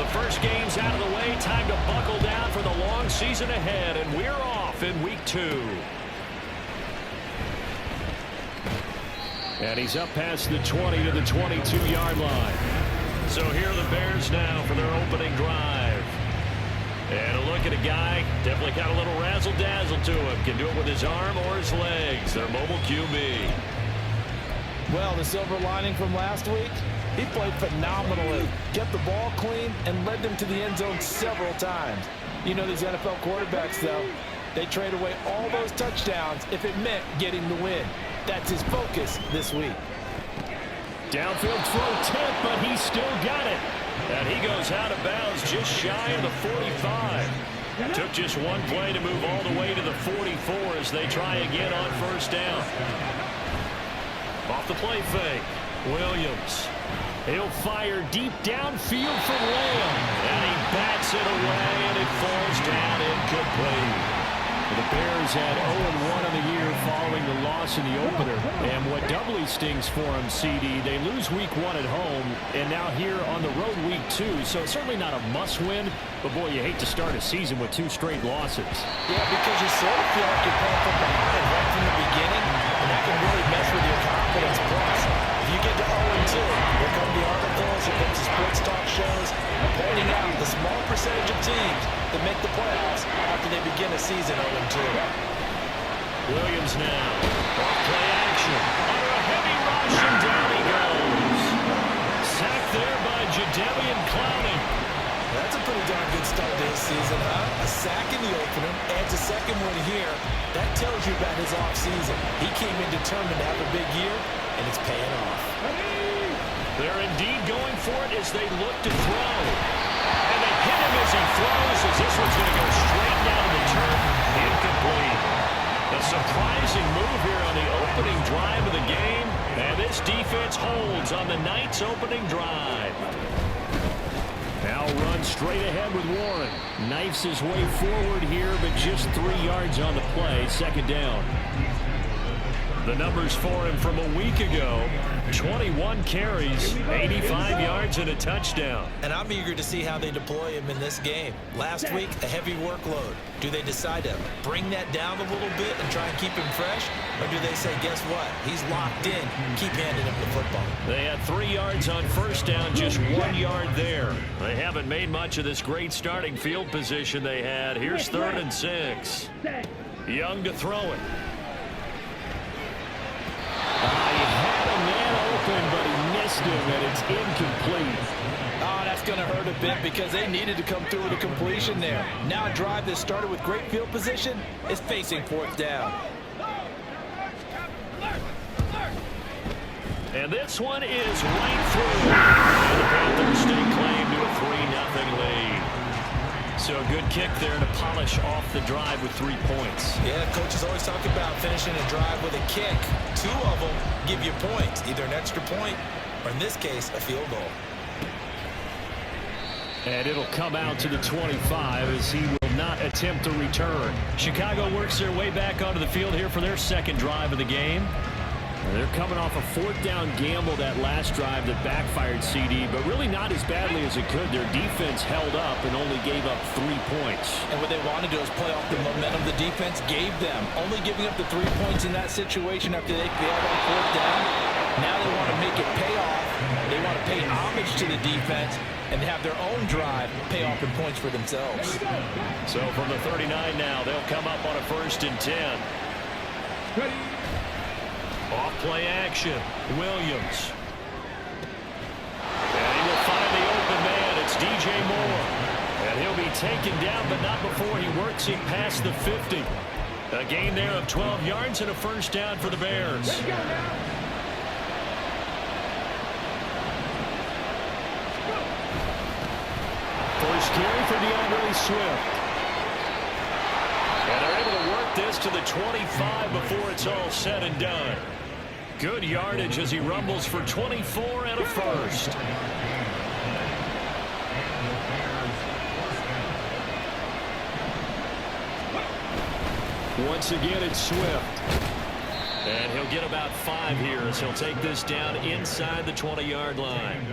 first game's out of the way. Time to buckle down for the long season ahead, and we're off in week 2. And he's up past the 20 to the 22-yard line. So here are the Bears now for their opening drive. And a look at a guy, definitely got a little razzle-dazzle to him. Can do it with his arm or his legs. Their mobile QB. Well, the silver lining from last week, he played phenomenally. Kept the ball clean and led them to the end zone several times. You know these NFL quarterbacks, though, they trade away all those touchdowns if it meant getting the win. That's his focus this week. Downfield throw tip, but he still got it. And he goes out of bounds just shy of the 45. Took just one play to move all the way to the 44 as they try again on first down. Off the play fake, Williams. He'll fire deep downfield for Lamb. And he bats it away, and it falls down incomplete. The Bears had 0-1 on the year following the loss in the opener. And what doubly stings for them, CD, they lose week 1 at home, and now here on the road week 2. So it's certainly not a must-win, but boy, you hate to start a season with 2 straight losses. Yeah, because you sort of feel like you're playing from behind right from the beginning, and that can really mess with your confidence. Plus, if you get to 0-2, here come the articles, here comes the sports talk shows, pointing out the small percentage of teams that make the playoffs after they begin a season 0-2. Williams now. Play action. Under a heavy rush, and down he goes. Sacked there by Jadeveon Clowney. That's a pretty darn good start to his season, huh? A sack in the opener, adds a second one here. That tells you about his offseason. He came in determined to have a big year, and it's paying off. They're indeed going for it as they look to throw. And they hit him as he throws, as this one's going to go straight down the turf. Incomplete. A surprising move here on the opening drive of the game. And this defense holds on the night's opening drive. Now runs straight ahead with Warren. Knifes his way forward here, but just 3 yards on the play. Second down. The numbers for him from a week ago: 21 carries, 85 yards, and a touchdown. And I'm eager to see how they deploy him in this game. Last week, a heavy workload. Do they decide to bring that down a little bit and try and keep him fresh? Or do they say, guess what? He's locked in. Keep handing him the football. They had 3 yards on first down, just 1 yard there. They haven't made much of this great starting field position they had. Here's 3rd and 6. Young to throw it. He had a man open, but he missed him, and it's incomplete. Oh, that's going to hurt a bit because they needed to come through with a completion there. Now a drive that started with great field position is facing 4th down. And this one is right through. And the Panthers stake claim to a 3-0 lead. So a good kick there to polish off the drive with 3 points. Yeah, coaches always talk about finishing a drive with a kick. 2 of them give you points, either an extra point or, in this case, a field goal. And it'll come out to the 25 as he will not attempt to return. Chicago works their way back onto the field here for their second drive of the game. They're coming off a 4th down gamble that last drive that backfired, CD, but really not as badly as it could. Their defense held up and only gave up 3 points. And what they want to do is play off the momentum the defense gave them. Only giving up the 3 points in that situation after they failed on 4th down. Now they want to make it pay off. They want to pay homage to the defense and have their own drive pay off in points for themselves. So from the 39 now, they'll come up on a 1st and 10. Ready. Off play action, Williams. And he will find the open man. It's DJ Moore. And he'll be taken down, but not before he works it past the 50. A gain there of 12 yards and a 1st down for the Bears. First carry for DeAndre Swift. And they're able to work this to the 25 before it's all said and done. Good yardage as he rumbles for 24 and a 1st. Once again, it's Swift. And he'll get about 5 here as he'll take this down inside the 20-yard line.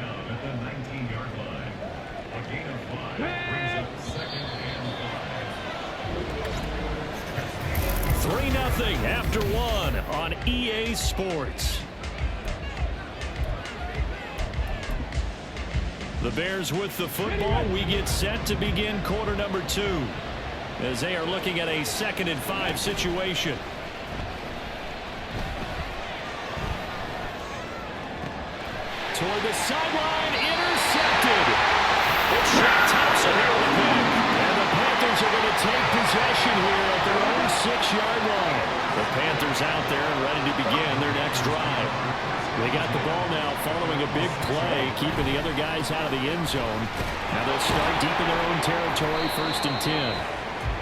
$3-0 after one on EA Sports. The Bears with the football. We get set to begin quarter number 2 as they are looking at a 2nd and 5 situation. Toward the sideline, intercepted. It's Shaq Thompson here with him. And the Panthers are going to take possession here at their own 6-yard line. The Panthers out there and ready to begin their next drive. They got the ball now following a big play, keeping the other guys out of the end zone. Now they'll start deep in their own territory, 1st and 10.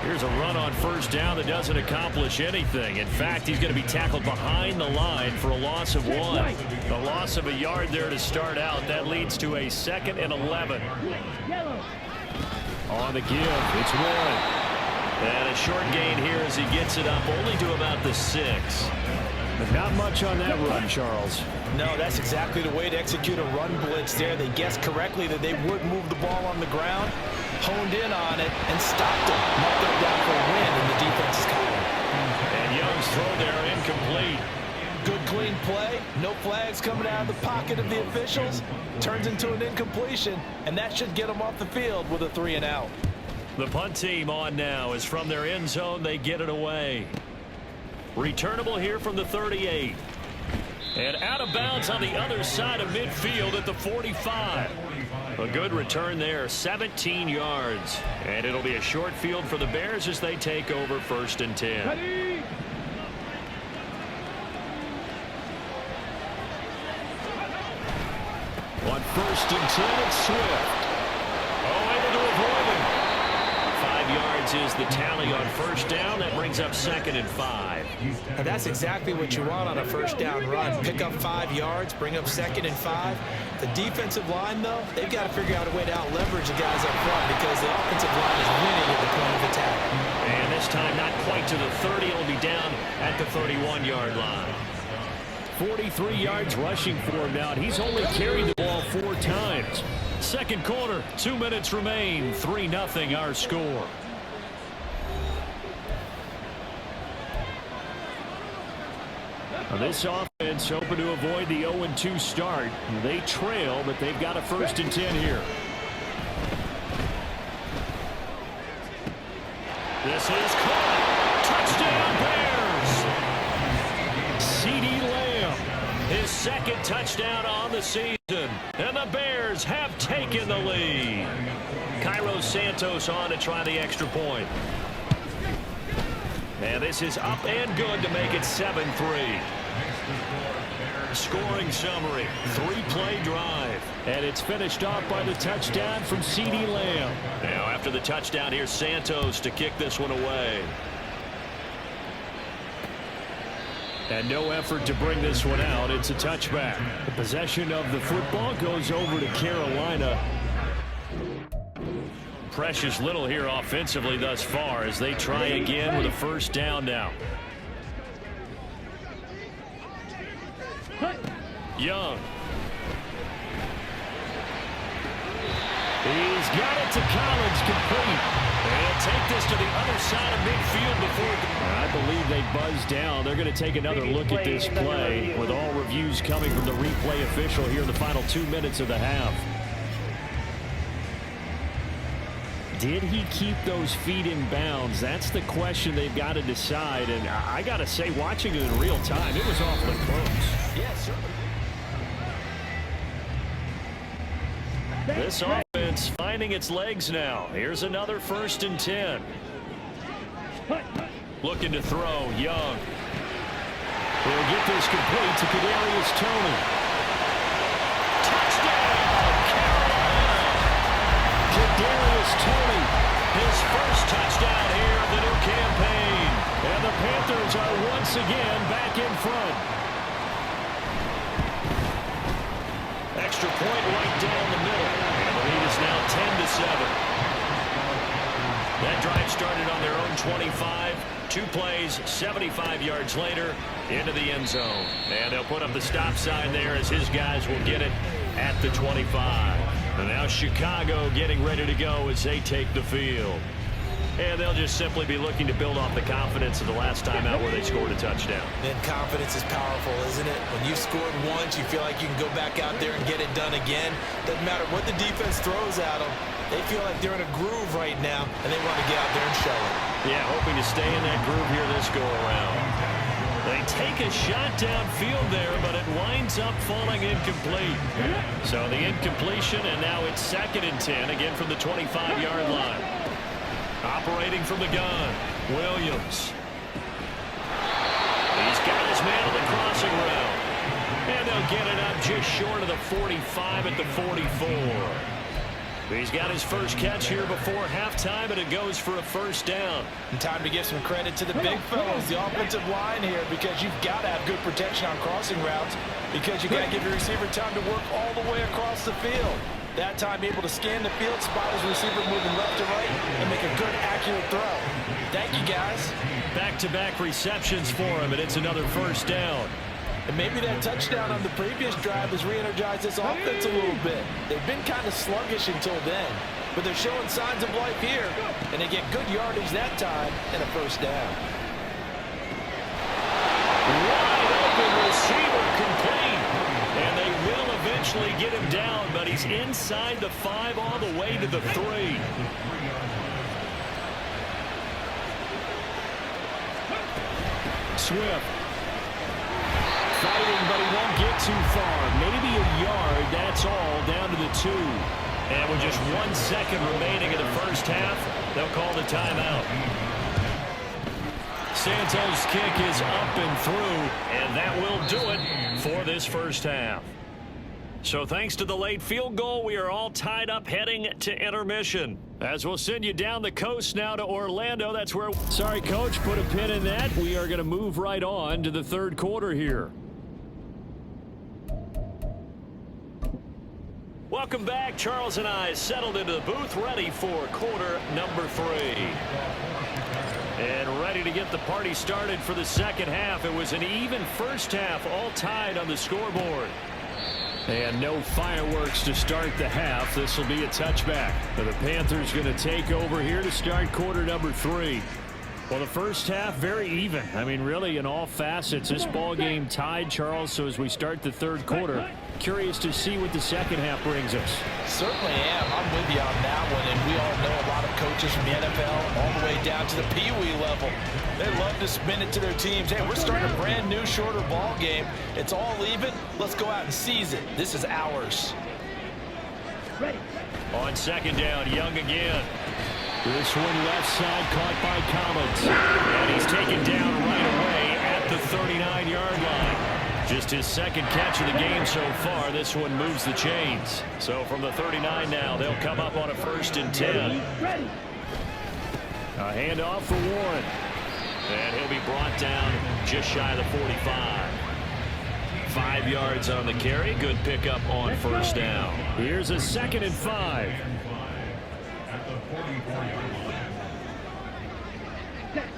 Here's a run on 1st down that doesn't accomplish anything. In fact, he's going to be tackled behind the line for a loss of 1. A loss of a yard there to start out. That leads to a 2nd and 11. On the give, it's 1. And a short gain here as he gets it up only to about the 6. But not much on that run, Charles. No, that's exactly the way to execute a run blitz there. They guessed correctly that they would move the ball on the ground, honed in on it, and stopped it. Marked it down for a win in the defense's column. And Young's throw there incomplete. Good clean play. No flags coming out of the pocket of the officials. Turns into an incompletion, and that should get them off the field with a 3 and out. The punt team on now is from their end zone. They get it away. Returnable here from the 38. And out of bounds on the other side of midfield at the 45. A good return there, 17 yards. And it'll be a short field for the Bears as they take over 1st and 10. On 1st and 10, it's Swift. Oh, able to avoid him. 5 yards is the tally on 1st down. That brings up 2nd and 5. And that's exactly what you want on a 1st down run. Pick up 5 yards, bring up 2nd and 5. The defensive line, though, they've got to figure out a way to out-leverage the guys up front because the offensive line is winning at the point of attack. And this time not quite to the 30. It'll be down at the 31-yard line. 43 yards rushing for him now. He's only carried the ball 4 times. 2nd quarter, 2 minutes remain. 3-0 our score. This offense hoping to avoid the 0-2 start. They trail, but they've got a 1st and 10 here. This is caught. Touchdown, Bears. CD Lamb, his 2nd touchdown on the season. And the Bears have taken the lead. Cairo Santos on to try the extra point. And this is up and good to make it 7-3. Scoring summary, 3-play drive. And it's finished off by the touchdown from CD Lamb. Now after the touchdown, here's Santos to kick this one away. And no effort to bring this one out. It's a touchback. The possession of the football goes over to Carolina. Precious little here offensively thus far as they try again with a 1st down now. Young. He's got it to Collins, complete. And take this to the other side of midfield before. I believe they buzzed down. They're going to take another look at this play with all reviews coming from the replay official here in the final 2 minutes of the half. Did he keep those feet in bounds? That's the question they've got to decide. And I got to say, watching it in real time, it was awfully close. Yes, sir. This offense finding its legs now. Here's another 1st and 10. Looking to throw, Young. He'll get this complete to Kadarius Toney. Touchdown, Carolina! Kadarius Toney, his 1st touchdown here of the new campaign. And the Panthers are once again back in front. Extra point right down the middle. And the lead is now 10-7. That drive started on their own 25. 2 plays, 75 yards later, into the end zone. And they'll put up the stop sign there as his guys will get it at the 25. And now Chicago getting ready to go as they take the field. And they'll just simply be looking to build off the confidence of the last time out where they scored a touchdown. And confidence is powerful, isn't it? When you scored once, you feel like you can go back out there and get it done again. Doesn't matter what the defense throws at them. They feel like they're in a groove right now, and they want to get out there and show it. Yeah, hoping to stay in that groove here this go-around. They take a shot downfield there, but it winds up falling incomplete. So the incompletion, and now it's 2nd and 10, again from the 25-yard line. Operating from the gun, Williams. He's got his man on the crossing route. And they'll get it up just short of the 45 at the 44. He's got his first catch here before halftime, and it goes for a first down. And time to give some credit to the big fellows, the offensive line here, because you've got to have good protection on crossing routes, because you've got to give your receiver time to work all the way across the field. That time able to scan the field, spot his receiver moving left to right, and make a good, accurate throw. Thank you, guys. Back-to-back receptions for him, and it's another first down. And maybe that touchdown on the previous drive has re-energized this offense a little bit. They've been kind of sluggish until then, but they're showing signs of life here, and they get good yardage that time and a first down. Wide open receiver complete. And they will eventually get him down, but he's inside the 5 all the way to the 3. Swift. Fighting, but he won't get too far. Maybe a yard, that's all, down to the 2. And with just 1 second remaining in the first half, they'll call the timeout. Santos' kick is up and through, and that will do it for this first half. So thanks to the late field goal, we are all tied up heading to intermission. As we'll send you down the coast now to Orlando. That's where, sorry, Coach, put a pin in that. We are going to move right on to the third quarter here. Welcome back. Charles and I settled into the booth, ready for quarter number 3. And ready to get the party started for the second half. It was an even first half, all tied on the scoreboard. And no fireworks to start the half. This will be a touchback. But the Panthers going to take over here to start quarter number 3. Well, the first half, very even. I mean, really, in all facets, this ball game tied, Charles. So as we start the third quarter, curious to see what the second half brings us. Certainly am. I'm with you on that one. And we all know a lot of coaches from the NFL all the way down to the Pee-wee level. They love to spin it to their teams. Hey, we're starting a brand new, shorter ball game. It's all even. Let's go out and seize it. This is ours. Ready. On second down, Young again. This one left side caught by Collins. And he's taken down right away at the 39-yard line. Just his second catch of the game so far. This one moves the chains. So from the 39 now, they'll come up on a 1st and 10. A handoff for Warren. And he'll be brought down just shy of the 45. 5 yards on the carry. Good pickup on first down. Here's a 2nd and 5.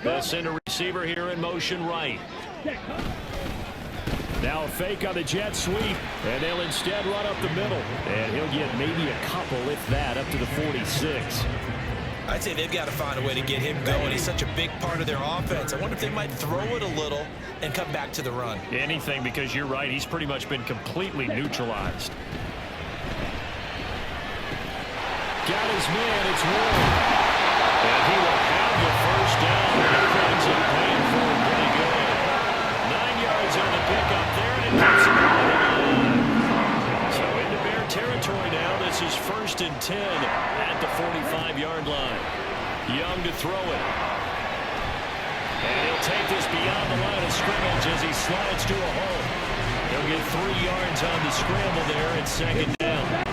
They'll send a receiver here in motion right. Now a fake on the jet sweep, and they'll instead run up the middle. And he'll get maybe a couple, if that, up to the 46. I'd say they've got to find a way to get him going. He's such a big part of their offense. I wonder if they might throw it a little and come back to the run. Anything, because you're right. He's pretty much been completely neutralized. Got his man. It's Warren. And he will have the first down. The Cranes are playing for him pretty good. 9 yards on the pickup there, and it keeps him on the line. So into Bear territory now. This is 1st and 10 at the 45-yard line. Young to throw it. And he'll take this beyond the line of scrimmage as he slides to a hole. He'll get 3 yards on the scramble there at 2nd down.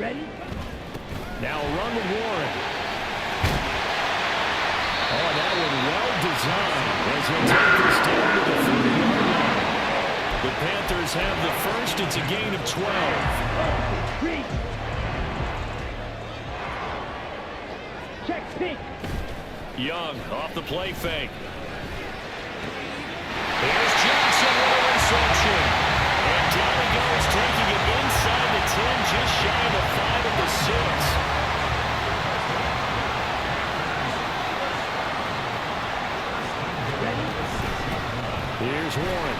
Ready? Now a run with Warren. Oh, that one well designed as he'll take this down to the 40-yard line. The Panthers have the first. It's a gain of 12. Check pink. Young off the play fake. Here's Johnson with a reception. Here's Warren.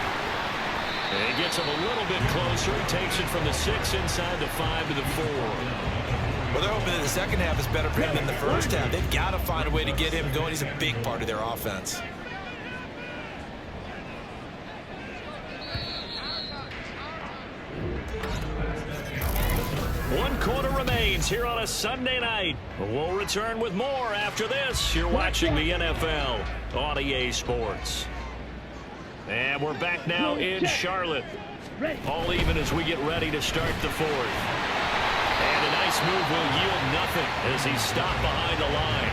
And he gets him a little bit closer. He takes it from the 6 inside the 5 to the 4. Well, they're hoping that the second half is better for him than the first half. They've got to find a way to get him going. He's a big part of their offense. One quarter remains here on a Sunday night. We'll return with more after this. You're watching the NFL on EA Sports. And we're back now in Charlotte. All even as we get ready to start the fourth. And a nice move will yield nothing as he's stopped behind the line.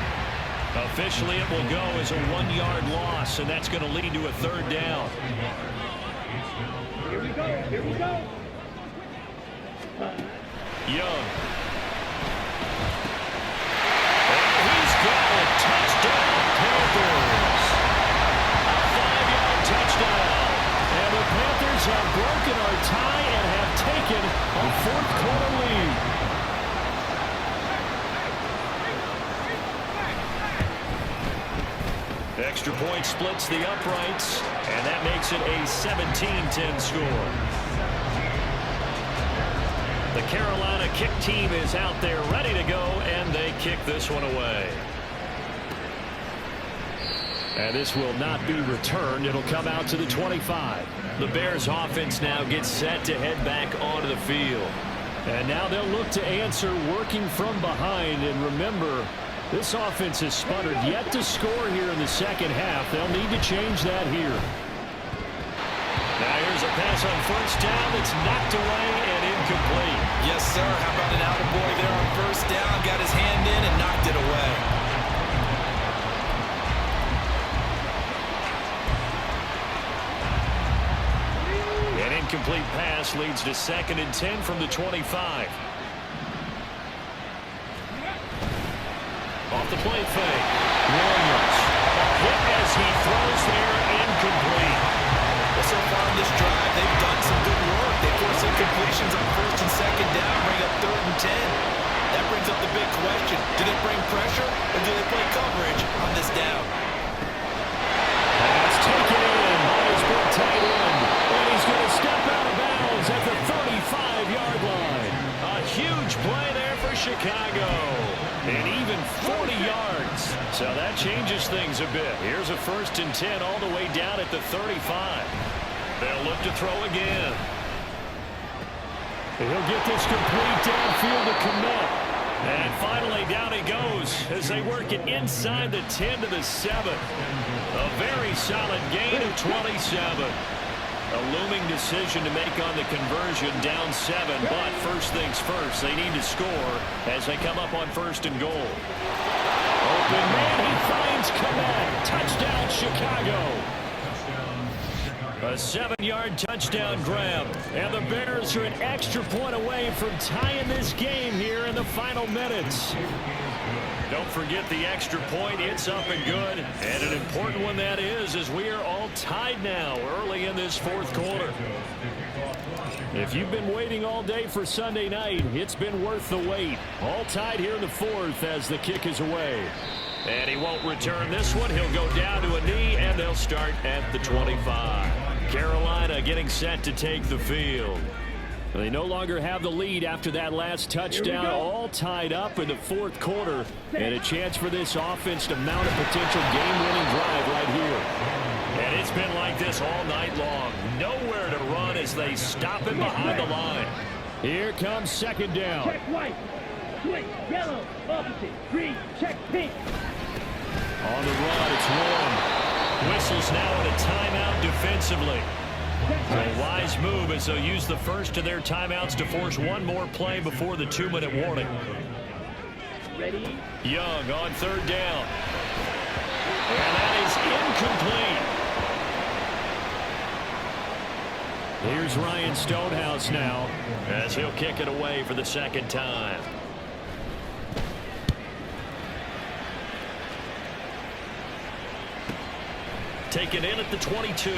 Officially, it will go as a 1-yard loss, and that's going to lead to a third down. Here we go. Here we go. Young. And he's got a touchdown, Panthers. A 5-yard touchdown. And the Panthers have broken our tie and have taken a fourth-quarter lead. Extra point splits the uprights, and that makes it a 17-10 score. The Carolina kick team is out there ready to go, and they kick this one away. And this will not be returned. It'll come out to the 25. The Bears offense now gets set to head back onto the field. And now they'll look to answer working from behind. And remember, this offense has sputtered yet to score here in the second half. They'll need to change that here. Now here's a pass on first down that's knocked away and incomplete. Yes, sir. How about an attaboy there on first down? Got his hand in and knocked it away. An incomplete pass leads to 2nd and 10 from the 25. Off the play fake. Williams. Hit as he throws there, incomplete. Well, so far in this drive, they've done some good work. They force incompletions on 1st and 2nd down, bring up 3rd and 10. That brings up the big question. Do they bring pressure or do they play coverage on this down? Pass taken in by his big tight end. And he's going to step out of bounds at the 35-yard line. A huge play there for Chicago. And even 40 yards. So that changes things a bit. Here's a 1st and 10 all the way down at the 35. They'll look to throw again. He'll get this complete downfield to commit. And finally down he goes as they work it inside the 10 to the 7. A very solid gain of 27. A looming decision to make on the conversion, down 7. But first things first, they need to score as they come up on 1st and goal. Open man, he finds Komet. Touchdown, Chicago. A 7-yard touchdown grab. And the Bears are an extra point away from tying this game here in the final minutes. Don't forget the extra point. It's up and good. And an important one that is, as we are all tied now early in this 4th quarter. If you've been waiting all day for Sunday night, it's been worth the wait. All tied here in the 4th as the kick is away. And he won't return this one. He'll go down to a knee, and they'll start at the 25. Carolina getting set to take the field. They no longer have the lead after that last touchdown, all tied up in the 4th quarter, and a chance for this offense to mount a potential game-winning drive right here. And it's been like this all night long. Nowhere to run as they stop him behind the line. Here comes 2nd down. Check white. Switch yellow. Opposite. Green. Check pink. On the run, it's Warren. Whistles now at a timeout defensively. A wise move as they'll use the first of their timeouts to force one more play before the 2-minute warning. Ready? Young on 3rd down. And that is incomplete. Here's Ryan Stonehouse now as he'll kick it away for the 2nd time. Taken in at the 22.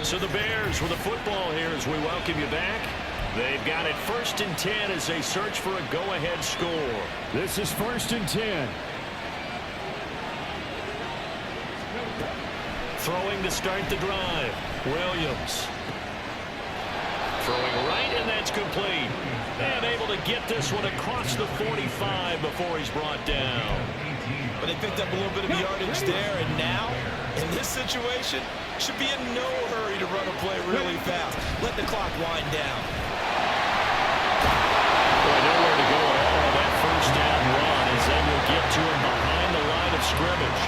So the Bears with the football here as we welcome you back. They've got it 1st and 10 as they search for a go-ahead score. This is 1st and 10. Throwing to start the drive. Williams. Throwing right, and that's complete. And able to get this one across the 45 before he's brought down. But they picked up a little bit of yardage there, and now, in this situation, should be in no hurry to run a play really fast. Let the clock wind down. Boy, nowhere to go at all. That first down run is able to get to him behind the line of scrimmage.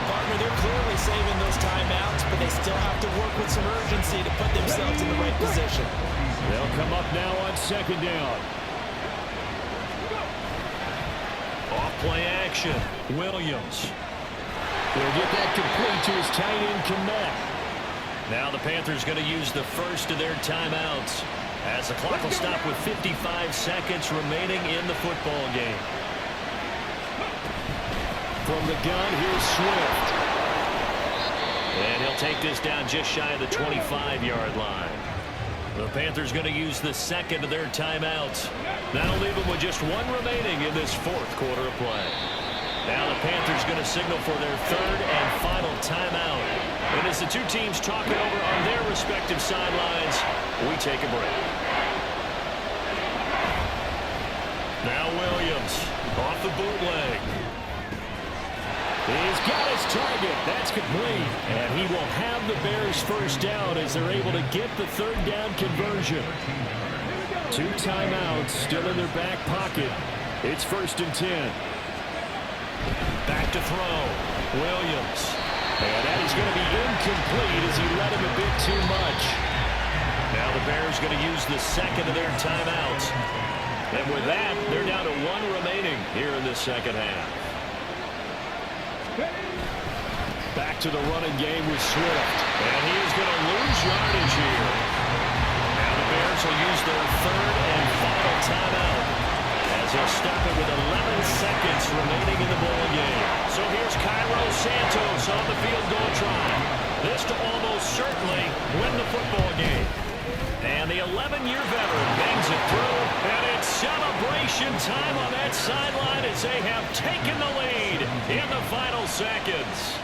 Partner, they're clearly saving those timeouts, but they still have to work with some urgency to put themselves in the right position. They'll come up now on second down. Off play action. Williams will get that complete to his tight end Connect. Now the Panthers going to use the first of their timeouts as the clock will stop with 55 seconds remaining in the football game. From the gun, here's Swift. And he'll take this down just shy of the 25-yard line. The Panthers going to use the second of their timeouts. That'll leave them with just one remaining in this fourth quarter of play. Now the Panthers going to signal for their third and final timeout. And as the two teams talk it over on their respective sidelines, we take a break. Now Williams off the bootleg. He's got his target. That's complete. And he will have the Bears first down as they're able to get the third down conversion. Two timeouts still in their back pocket. It's 1st and 10. Back to throw. Williams. And that is going to be incomplete as he let him a bit too much. Now the Bears going to use the second of their timeouts. And with that, they're down to one remaining here in the second half. Back to the running game with Swift. And he is going to lose yardage here. Now the Bears will use their third and final timeout as they'll stop it with 11 seconds remaining in the ball game. So here's Cairo Santos on the field goal try. This to almost certainly win the football game. And the 11-year veteran bangs it through. And it's celebration time on that sideline as they have taken the lead in the final seconds.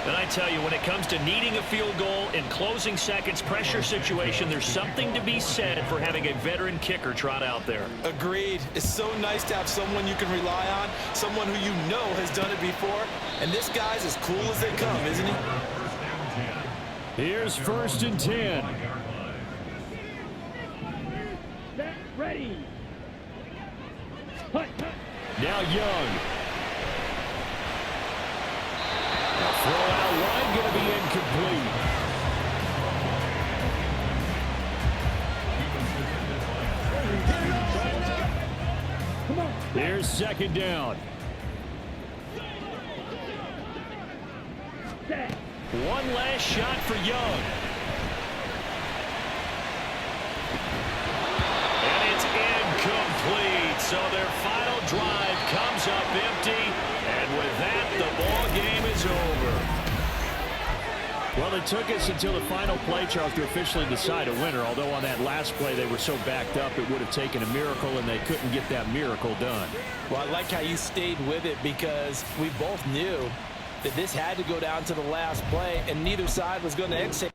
And I tell you, when it comes to needing a field goal in closing seconds, pressure situation, there's something to be said for having a veteran kicker trot out there. Agreed. It's so nice to have someone you can rely on, someone who you know has done it before. And this guy's as cool as they come, isn't he? Here's 1st and 10. Set, ready. Now Young. Throw out wide, going to be incomplete. Here's 2nd down. One last shot for Young. And it's incomplete. So their final drive comes up empty. And with that, the ball game is over. Well, it took us until the final play, Charles, to officially decide a winner. Although on that last play they were so backed up, it would have taken a miracle, and they couldn't get that miracle done. Well, I like how you stayed with it because we both knew that this had to go down to the last play, and neither side was going to exit.